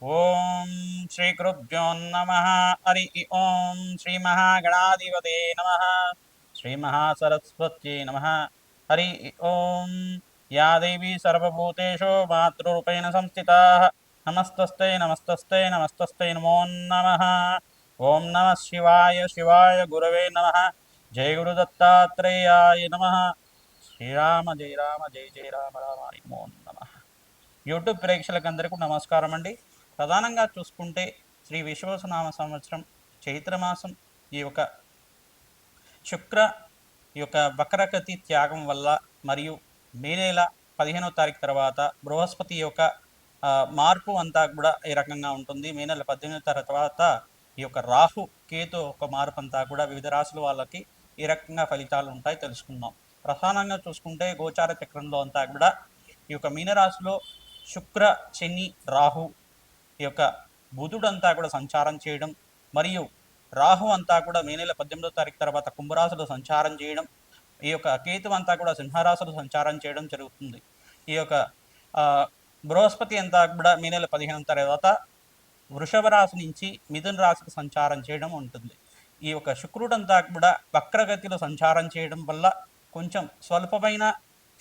ఓం శ్రీ గురుభ్యో నమ. హరి ఓం శ్రీ మహాగణాధిపతే నమ. శ్రీ మహాసరస్వత్యై నమ. హరి ఓం. యా దేవీ సర్వభూతేషు మాతృరూపేణ సంస్థితా నమస్తస్తై నమస్తస్తై నమస్తస్తై నమో నమః. ఓం నమః శివాయ శివాయ గురవే నమః. జయ గురు దత్తాత్రేయాయ నమః. శ్రీరామ జయ రామ జయ జయ రామ రామాయ నమో నమః. యూట్యూబ్ ప్రేక్షకులందరికీ నమస్కారం అండి. ప్రధానంగా చూసుకుంటే శ్రీ విశ్వవసనామ సంవత్సరం చైత్రమాసం ఈ యొక్క శుక్ర ఈ యొక్క వక్రగతి త్యాగం వల్ల మరియు మే నెల 15వ తారీఖు తర్వాత బృహస్పతి యొక్క మార్పు అంతా కూడా ఈ రకంగా ఉంటుంది. మే నెల 18వ తర్వాత ఈ యొక్క రాహు కేతు ఒక మార్పు అంతా కూడా వివిధ రాశుల వాళ్ళకి ఈ రకంగా ఫలితాలు ఉంటాయి తెలుసుకుందాం. ప్రధానంగా చూసుకుంటే గోచార చక్రంలో అంతా కూడా ఈ యొక్క మీనరాశిలో శుక్ర శని రాహు ఈ యొక్క బుధుడంతా కూడా సంచారం చేయడం మరియు రాహు అంతా కూడా మే నెల 18వ తారీఖు తర్వాత కుంభరాశిలో సంచారం చేయడం, ఈ యొక్క కేతు అంతా కూడా సింహరాశిలో సంచారం చేయడం జరుగుతుంది. ఈ యొక్క బృహస్పతి అంతా కూడా మే నెల 15వ తర్వాత వృషభ రాశి నుంచి మిథున రాశికి సంచారం చేయడం ఉంటుంది. ఈ యొక్క శుక్రుడంతా కూడా వక్రగతిలో సంచారం చేయడం వల్ల కొంచెం స్వల్పమైన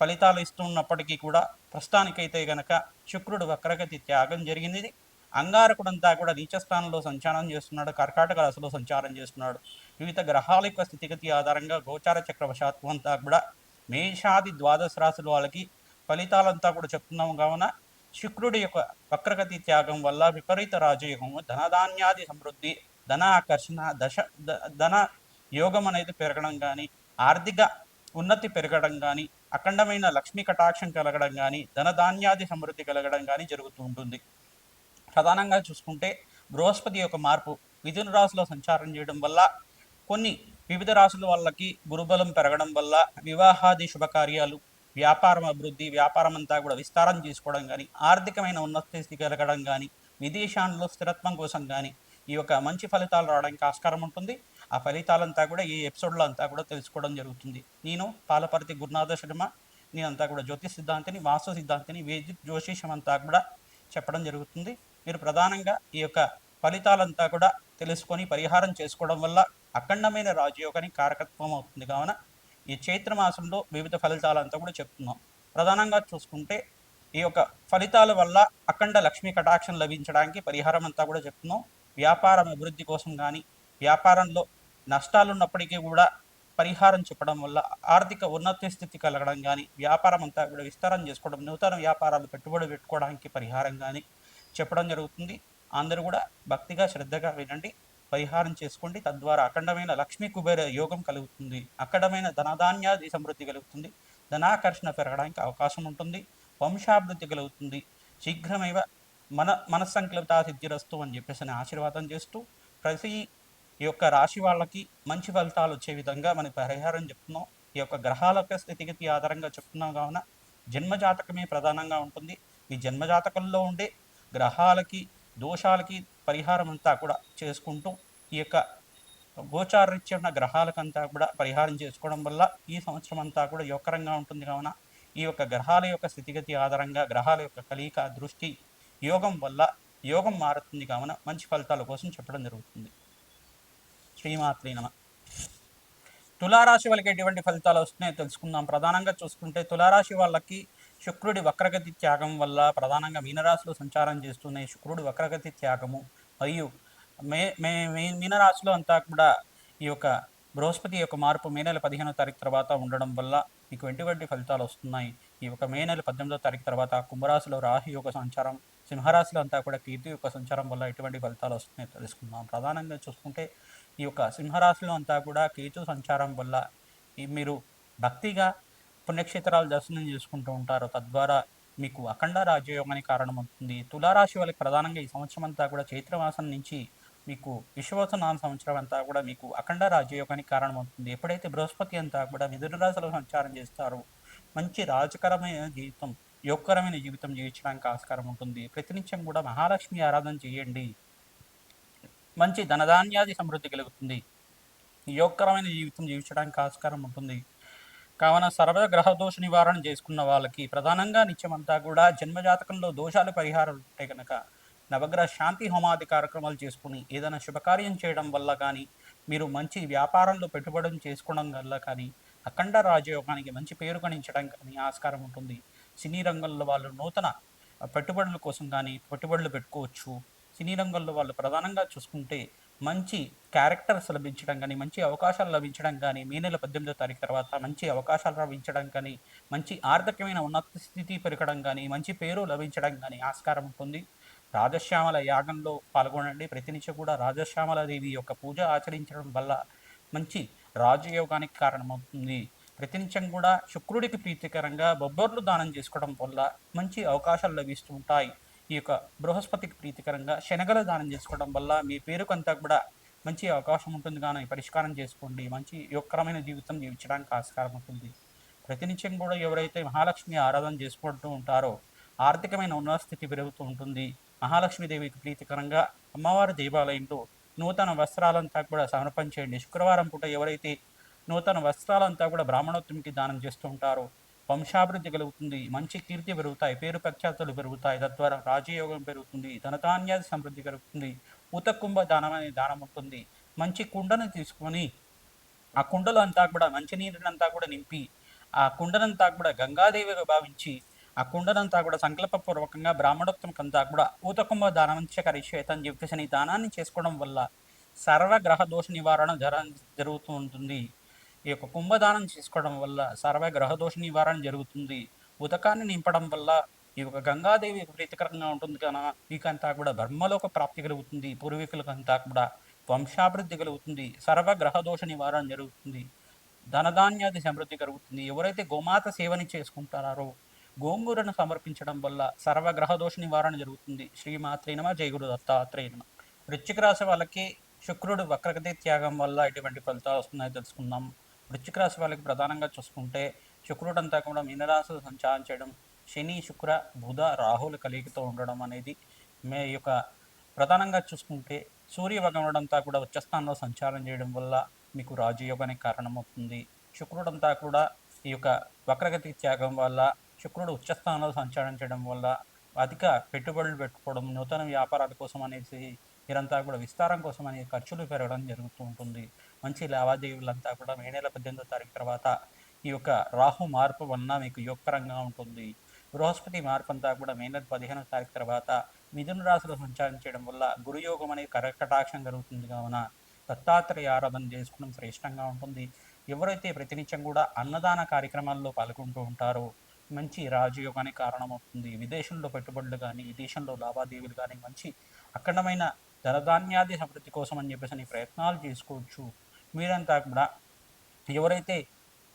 ఫలితాలు ఇస్తున్నప్పటికీ కూడా ప్రస్తుతానికైతే గనక శుక్రుడు వక్రగతి త్యాగం జరిగింది. అంగారకుడంతా కూడా నీచస్థానంలో సంచారం చేస్తున్నాడు, కర్కాటక రాశిలో సంచారం చేస్తున్నాడు. వివిధ గ్రహాల యొక్క స్థితిగతి ఆధారంగా గోచార చక్రవశాత్వం అంతా కూడా మేషాది ద్వాదశ రాశుల వాళ్ళకి ఫలితాలంతా కూడా చెప్తున్నాము. కావున శుక్రుడి యొక్క వక్రగతి త్యాగం వల్ల విపరీత రాజయోగము, ధనధాన్యాది సమృద్ధి, ధన ఆకర్షణ, ధన యోగం అనేది పెరగడం కానీ, ఆర్థిక ఉన్నతి పెరగడం కానీ, అఖండమైన లక్ష్మీ కటాక్షం కలగడం కానీ, ధనధాన్యాది సమృద్ధి కలగడం కానీ జరుగుతూ ఉంటుంది. ప్రధానంగా చూసుకుంటే బృహస్పతి యొక్క మార్పు మిథున రాశిలో సంచారం చేయడం వల్ల కొన్ని వివిధ రాశుల వాళ్ళకి గురుబలం పెరగడం వల్ల వివాహాది శుభకార్యాలు, వ్యాపారం అభివృద్ధి, వ్యాపారం అంతా కూడా విస్తారం చేసుకోవడం కానీ, ఆర్థికమైన ఉన్నత స్థితి కలగడం కానీ, విదేశాల్లో స్థిరత్వం కోసం కానీ ఈ యొక్క మంచి ఫలితాలు రావడానికి ఆస్కారం ఉంటుంది. ఆ ఫలితాలంతా కూడా ఈ ఎపిసోడ్లో అంతా కూడా తెలుసుకోవడం జరుగుతుంది. నేను పాలపర్తి గురునాథ శర్మ, నేనంతా కూడా జ్యోతిష్ సిద్ధాంతిని, వాస్తు సిద్ధాంతిని, వేదిక్ జ్యోతిషం అంతా కూడా చెప్పడం జరుగుతుంది. మీరు ప్రధానంగా ఈ యొక్క ఫలితాలంతా కూడా తెలుసుకొని పరిహారం చేసుకోవడం వల్ల అఖండమైన రాజయోగానికి కారకత్వం అవుతుంది. కావున ఈ చైత్ర మాసంలో వివిధ ఫలితాలంతా కూడా చెప్తున్నాం. ప్రధానంగా చూసుకుంటే ఈ యొక్క ఫలితాల వల్ల అఖండ లక్ష్మీ కటాక్షం లభించడానికి పరిహారం అంతా కూడా చెప్తున్నాం. వ్యాపారం అభివృద్ధి కోసం కానీ, వ్యాపారంలో నష్టాలు ఉన్నప్పటికీ కూడా పరిహారం చెప్పడం వల్ల ఆర్థిక ఉన్నత స్థితి కలగడం కానీ, వ్యాపారం అంతా కూడా విస్తారం చేసుకోవడం, నూతన వ్యాపారాలు పెట్టుబడి పెట్టుకోవడానికి పరిహారం కానీ చెప్పడం జరుగుతుంది. అందరూ కూడా భక్తిగా శ్రద్ధగా వినండి, పరిహారం చేసుకోండి. తద్వారా అఖండమైన లక్ష్మీ కుబేర యోగం కలుగుతుంది, అఖండమైన ధనధాన్యాది సమృద్ధి కలుగుతుంది, ధనాకర్షణ పెరగడానికి అవకాశం ఉంటుంది, వంశాభివృద్ధి కలుగుతుంది. శీఘ్రమేవ మనస్సంకల్పితా సిద్ధిరస్తు అని చెప్పేసి ఆశీర్వాదం చేస్తూ ప్రతి ఈ యొక్క రాశి వాళ్ళకి మంచి ఫలితాలు వచ్చే విధంగా మన పరిహారం చెప్తున్నాం. ఈ యొక్క గ్రహాల యొక్క స్థితిగతి ఆధారంగా చెప్తున్నాం. కావున జన్మజాతకమే ప్రధానంగా ఉంటుంది. ఈ జన్మజాతకంలో ఉండే గ్రహాలకి దోషాలకి పరిహారం అంతా కూడా చేసుకుంటూ ఈ యొక్క గోచారరీత్యా ఉన్న గ్రహాలకంతా కూడా పరిహారం చేసుకోవడం వల్ల ఈ సంవత్సరం అంతా కూడా యోగకరంగా ఉంటుంది. కావున ఈ యొక్క గ్రహాల యొక్క స్థితిగతి ఆధారంగా గ్రహాల యొక్క కలియిక దృష్టి యోగం వల్ల యోగం మారుతుంది. కావున మంచి ఫలితాల కోసం చెప్పడం జరుగుతుంది. శ్రీమాత్రే నమః. తులారాశి వాళ్ళకి ఎటువంటి ఫలితాలు వస్తున్నాయో తెలుసుకుందాం. ప్రధానంగా చూసుకుంటే తులారాశి వాళ్ళకి శుక్రుడి వక్రగతి త్యాగం వల్ల ప్రధానంగా మీనరాశిలో సంచారం చేస్తున్న శుక్రుడి వక్రగతి త్యాగము మరియు మీనరాశిలో అంతా కూడా ఈ యొక్క బృహస్పతి యొక్క మార్పు మే నెల 15వ తారీఖు తర్వాత ఉండడం వల్ల మీకు ఎటువంటి ఫలితాలు వస్తున్నాయి. ఈ యొక్క మే నెల 18వ తారీఖు తర్వాత కుంభరాశిలో రాహు యొక్క సంచారం, సింహరాశిలో అంతా కూడా కేతు యొక్క సంచారం వల్ల ఎటువంటి ఫలితాలు వస్తున్నాయో తెలుసుకుందాం. ప్రధానంగా చూసుకుంటే ఈ యొక్క సింహరాశిలో అంతా కూడా కేతు సంచారం వల్ల మీరు భక్తిగా పుణ్యక్షేత్రాలు దర్శనం చేసుకుంటూ ఉంటారు. తద్వారా మీకు అఖండ రాజయోగానికి కారణమవుతుంది. తులారాశి వాళ్ళకి ప్రధానంగా ఈ సంవత్సరం అంతా కూడా చైత్రమాసం నుంచి మీకు విశ్వవసనామ సంవత్సరం అంతా కూడా మీకు అఖండ రాజయోగానికి కారణమవుతుంది. ఎప్పుడైతే బృహస్పతి అంతా కూడా మిథున రాశిలో సంచారం చేస్తారో మంచి రాజకరమైన జీవితం, యోగకరమైన జీవితం జీవించడానికి ఆస్కారం ఉంటుంది. ప్రతినిత్యం కూడా మహాలక్ష్మి ఆరాధన చేయండి, మంచి ధనధాన్యాది సమృద్ధి కలుగుతుంది, యోగకరమైన జీవితం జీవించడానికి ఆస్కారం ఉంటుంది. కావున సర్వ గ్రహ దోష నివారణ చేసుకున్న వాళ్ళకి ప్రధానంగా నిత్యమంతా కూడా జన్మజాతకంలో దోషాలు పరిహారం ఉంటే కనుక నవగ్రహ శాంతి హోమాది కార్యక్రమాలు చేసుకుని ఏదైనా శుభకార్యం చేయడం వల్ల కానీ, మీరు మంచి వ్యాపారంలో పెట్టుబడులు చేసుకోవడం వల్ల కానీ, అఖండ రాజయోగానికి మంచి పేరు గణించడం కానీ ఆస్కారం ఉంటుంది. సినీ రంగంలో వాళ్ళు నూతన పెట్టుబడుల కోసం కానీ పెట్టుబడులు పెట్టుకోవచ్చు. సినీ రంగంలో వాళ్ళు ప్రధానంగా చూసుకుంటే మంచి క్యారెక్టర్స్ లభించడం గానీ, మంచి అవకాశాలు లభించడం గానీ, మే నెల 18వ తారీఖు తర్వాత మంచి అవకాశాలు లభించడం కానీ, మంచి ఆర్థికమైన ఉన్నత స్థితి పెరగడం గానీ, మంచి పేరు లభించడం గానీ ఆస్కారం ఉంటుంది. రాజశ్యామల యాగంలో పాల్గొనండి. ప్రతినిత్యం కూడా రాజశ్యామలాదేవి యొక్క పూజ ఆచరించడం వల్ల మంచి రాజయోగానికి కారణమవుతుంది. ప్రతినిత్యం కూడా శుక్రుడికి ప్రీతికరంగా బొబ్బర్లు దానం చేసుకోవడం వల్ల మంచి అవకాశాలు లభిస్తూ ఉంటాయి. ఈ యొక్క బృహస్పతికి ప్రీతికరంగా శనగలు దానం చేసుకోవడం వల్ల మీ పేరుకంతా కూడా మంచి అవకాశం ఉంటుంది. కానీ పరిష్కారం చేసుకోండి. మంచి యోగకరమైన జీవితం జీవించడానికి ఆస్కారం ఉంటుంది. ప్రతినిత్యం కూడా ఎవరైతే మహాలక్ష్మి ఆరాధన చేసుకుంటూ ఉంటారో ఆర్థికమైన ఉన్నత స్థితి పెరుగుతూ ఉంటుంది. మహాలక్ష్మీదేవికి ప్రీతికరంగా అమ్మవారి దేవాలయంలో నూతన వస్త్రాలంతా కూడా సమర్పించేయండి. శుక్రవారం పూట ఎవరైతే నూతన వస్త్రాలంతా కూడా బ్రాహ్మణోత్తమికి దానం చేస్తూ ఉంటారో వంశాభివృద్ధి కలుగుతుంది. మంచి కీర్తి పెరుగుతాయి. పేరు ప్రఖ్యాతులు పెరుగుతాయి. తద్వారా రాజయోగం పెరుగుతుంది. ధనధాన్యాది సమృద్ధి కలుగుతుంది. ఊతకుంభ దానం అనే దానం ఉంటుంది. మంచి కుండను తీసుకొని ఆ కుండలో అంతా కూడా మంచినీరునంతా కూడా నింపి ఆ కుండనంతా కూడా గంగాదేవిగా భావించి ఆ కుండనంతా కూడా సంకల్పపూర్వకంగా బ్రాహ్మణోత్తమకంతా కూడా ఊతకుంభ దానం కరిష్యేత అని చెప్పేసి ఈ దానాన్ని చేసుకోవడం వల్ల సర్వగ్రహ దోష నివారణ జరుగుతూ ఉంటుంది. ఈ యొక్క కుంభదానం చేసుకోవడం వల్ల సర్వగ్రహ దోష నివారణ జరుగుతుంది. ఉదకాన్ని నింపడం వల్ల ఈ యొక్క గంగాదేవి ప్రీతికరంగా ఉంటుంది కనుక మీకంతా కూడా బ్రహ్మలోక ప్రాప్తి కలుగుతుంది. పూర్వీకులకంతా కూడా వంశాభివృద్ధి కలుగుతుంది. సర్వగ్రహ దోష నివారణ జరుగుతుంది. ధనధాన్యాది సమృద్ధి కలుగుతుంది. ఎవరైతే గోమాత సేవని చేసుకుంటారో గోంగూరను సమర్పించడం వల్ల సర్వగ్రహ దోష నివారణ జరుగుతుంది. శ్రీమాత్రే నమః. జై గురు దత్తాత్రేయ నమః. వృశ్చిక రాశి వాళ్ళకి శుక్రుడు వక్రగతి త్యాగం వల్ల ఎటువంటి ఫలితాలు వస్తున్నాయో తెలుసుకుందాం. వృశ్చిక రాశి వాళ్ళకి ప్రధానంగా చూసుకుంటే శుక్రుడు అంతా కూడా మీనరాశిలో సంచారం చేయడం, శని శుక్ర బుధ రాహుల కలయికతో ఉండడం అనేది మే యొక్క ప్రధానంగా చూసుకుంటే సూర్య భగవానుడంతా కూడా ఉచ్చస్థానంలో సంచారం చేయడం వల్ల మీకు రాజయోగానికి కారణమవుతుంది. శుక్రుడంతా కూడా ఈ యొక్క వక్రగతి త్యాగం వల్ల శుక్రుడు ఉచ్చస్థానంలో సంచారం చేయడం వల్ల అధిక పెట్టుబడులు పెట్టుకోవడం, నూతన వ్యాపారాల కోసం అనేసి మీరంతా కూడా విస్తారం కోసం అనే ఖర్చులు పెరగడం జరుగుతూ ఉంటుంది. మంచి లావాదేవీలంతా కూడా మే నెల 18వ తారీఖు తర్వాత ఈ యొక్క రాహు మార్పు వలన మీకు యోగకరంగా ఉంటుంది. బృహస్పతి మార్పు అంతా కూడా మే నెల 15వ తారీఖు తర్వాత మిథున రాశిలో సంచారం చేయడం వల్ల గురుయోగం అనేది కటాక్షం జరుగుతుంది. కావున దత్తాత్రేయ ఆరాధన చేసుకోవడం శ్రేష్టంగా ఉంటుంది. ఎవరైతే ప్రతినిత్యం కూడా అన్నదాన కార్యక్రమాల్లో పాల్గొంటూ ఉంటారో మంచి రాజయోగానికి కారణమవుతుంది. విదేశంలో పెట్టుబడులు కానీ విదేశంలో లావాదేవీలు కానీ మంచి అఖండమైన ధనధాన్యాది సమృద్ధి కోసం అని చెప్పేసి ప్రయత్నాలు చేసుకోవచ్చు. మీరంతా కూడా ఎవరైతే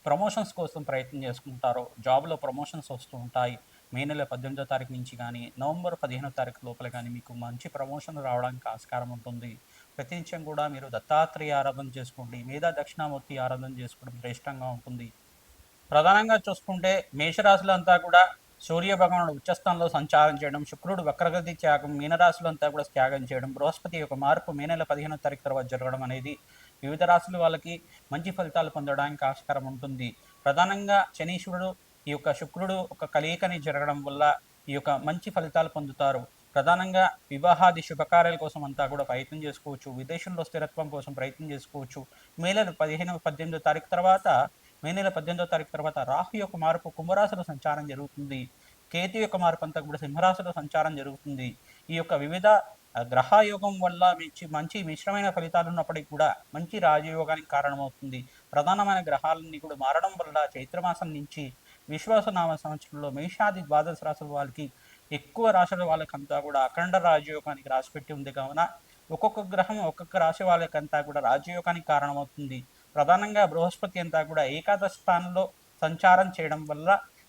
ప్రమోషన్స్ కోసం ప్రయత్నం చేసుకుంటారో జాబ్లో ప్రమోషన్స్ వస్తూ ఉంటాయి. మే నెల 18వ తారీఖు నుంచి కానీ నవంబర్ 15వ తారీఖు లోపల కానీ మీకు మంచి ప్రమోషన్ రావడానికి ఆస్కారం ఉంటుంది. ప్రతినిత్యం కూడా మీరు దత్తాత్రేయ ఆరాధన చేసుకోండి. మేధా దక్షిణామూర్తి ఆరాధన చేసుకోవడం శ్రేష్టంగా ఉంటుంది. ప్రధానంగా చూసుకుంటే మేషరాశులు అంతా కూడా సూర్య భగవానుడు ఉచ్చస్థానంలో సంచారం చేయడం, శుక్రుడు వక్రగతి త్యాగం, మీనరాశులు అంతా కూడా త్యాగం చేయడం, బృహస్పతి యొక్క మార్పు మే నెల 15వ తారీఖు తర్వాత జరగడం అనేది వివిధ రాశుల వాళ్ళకి మంచి ఫలితాలు పొందడానికి ఆస్కారం ఉంటుంది. ప్రధానంగా శనీశ్వరుడు ఈ యొక్క శుక్రుడు ఒక కలయికని జరగడం వల్ల ఈ యొక్క మంచి ఫలితాలు పొందుతారు. ప్రధానంగా వివాహాది శుభకార్యాల కోసం అంతా కూడా ప్రయత్నం చేసుకోవచ్చు. విదేశంలో స్థిరత్వం కోసం ప్రయత్నం చేసుకోవచ్చు. మే నెల 18వ తారీఖు తర్వాత మే నెల 18వ తారీఖు తర్వాత రాహు యొక్క మార్పు కుంభరాశిలో సంచారం జరుగుతుంది. కేతు యొక్క మార్పు అంతా కూడా సింహరాశిలో సంచారం జరుగుతుంది. ఈ యొక్క వివిధ గ్రహయోగం వల్ల మంచి మిశ్రమైన ఫలితాలు ఉన్నప్పటికీ కూడా మంచి రాజయోగానికి కారణమవుతుంది. ప్రధానమైన గ్రహాలన్నీ కూడా మారడం వల్ల చైత్రమాసం నుంచి విశ్వాసనామ సంవత్సరంలో మేషాది ద్వాదశ రాశుల వాళ్ళకి ఎక్కువ రాశుల వాళ్ళకంతా కూడా అఖండ రాజయోగానికి రాసిపెట్టి ఉంది. కావున ఒక్కొక్క గ్రహం ఒక్కొక్క రాశి వాళ్ళకంతా కూడా రాజయోగానికి కారణమవుతుంది. ప్రధానంగా బృహస్పతి అంతా కూడా ఏకాదశ స్థానంలో సంచారం చేయడం వల్ల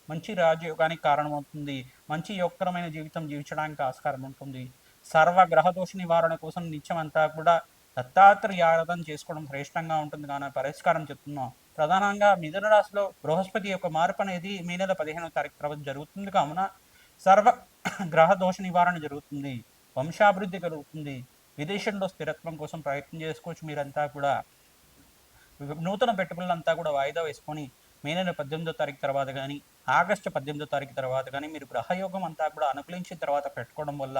మంచి రాజయోగానికి కారణమవుతుంది. మంచి యోగకరమైన జీవితం జీవించడానికి ఆస్కారం ఉంటుంది. సర్వగ్రహదోష నివారణ కోసం నిత్యం అంతా కూడా దత్తాత్రేయ ఆరాధన చేసుకోవడం శ్రేష్టంగా ఉంటుంది. కానీ పరిష్కారం చెప్తున్నాం. ప్రధానంగా మిథున రాశిలో బృహస్పతి యొక్క మార్పు అనేది మే నెల 15వ తారీఖు తర్వాత జరుగుతుంది. కావున సర్వ గ్రహ దోష నివారణ జరుగుతుంది. వంశాభివృద్ధి కలుగుతుంది. విదేశంలో స్థిరత్వం కోసం ప్రయత్నం చేసుకోవచ్చు. మీరంతా కూడా నూతన పెట్టుబడులంతా కూడా వాయిదా వేసుకొని మే నెల 18వ తారీఖు తర్వాత కానీ ఆగస్టు 18వ తారీఖు తర్వాత కానీ మీరు గ్రహయోగం అంతా కూడా అనుకూలించిన తర్వాత పెట్టుకోవడం వల్ల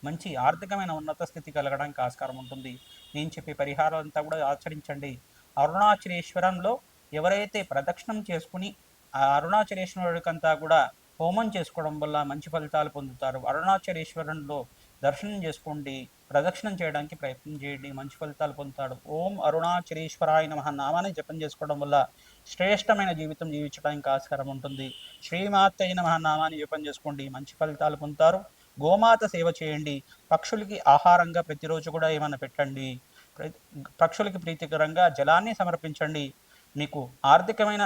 మంచి ఆర్థికమైన ఉన్నత స్థితి కలగడానికి ఆస్కారం ఉంటుంది. నేను చెప్పే పరిహారాలంతా కూడా ఆచరించండి. అరుణాచలేశ్వరంలో ఎవరైతే ప్రదక్షిణం చేసుకుని ఆ అరుణాచలేశ్వరుడికంతా కూడా హోమం చేసుకోవడం వల్ల మంచి ఫలితాలు పొందుతారు. అరుణాచలేశ్వరంలో దర్శనం చేసుకోండి, ప్రదక్షిణం చేయడానికి ప్రయత్నం చేయండి, మంచి ఫలితాలు పొందుతాడు. ఓం అరుణాచలేశ్వరాయ నమః నామాన్ని జపం చేసుకోవడం వల్ల శ్రేష్టమైన జీవితం జీవించడానికి ఆస్కారం ఉంటుంది. శ్రీమాతయ్య నమః నామాన్ని జపం చేసుకోండి, మంచి ఫలితాలు పొందుతారు. గోమాత సేవ చేయండి, పక్షులకి ఆహారంగా ప్రతిరోజు కూడా ఏమైనా పెట్టండి, పక్షులకి ప్రీతికరంగా జలాన్ని సమర్పించండి. మీకు ఆర్థికమైన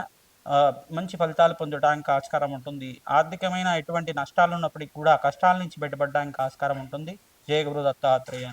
మంచి ఫలితాలు పొందడానికి ఆస్కారం ఉంటుంది. ఆర్థికమైన ఎటువంటి నష్టాలు ఉన్నప్పటికీ కూడా కష్టాల నుంచి బయటపడడానికి ఆస్కారం ఉంటుంది. జయ గురు దత్తాత్రేయ.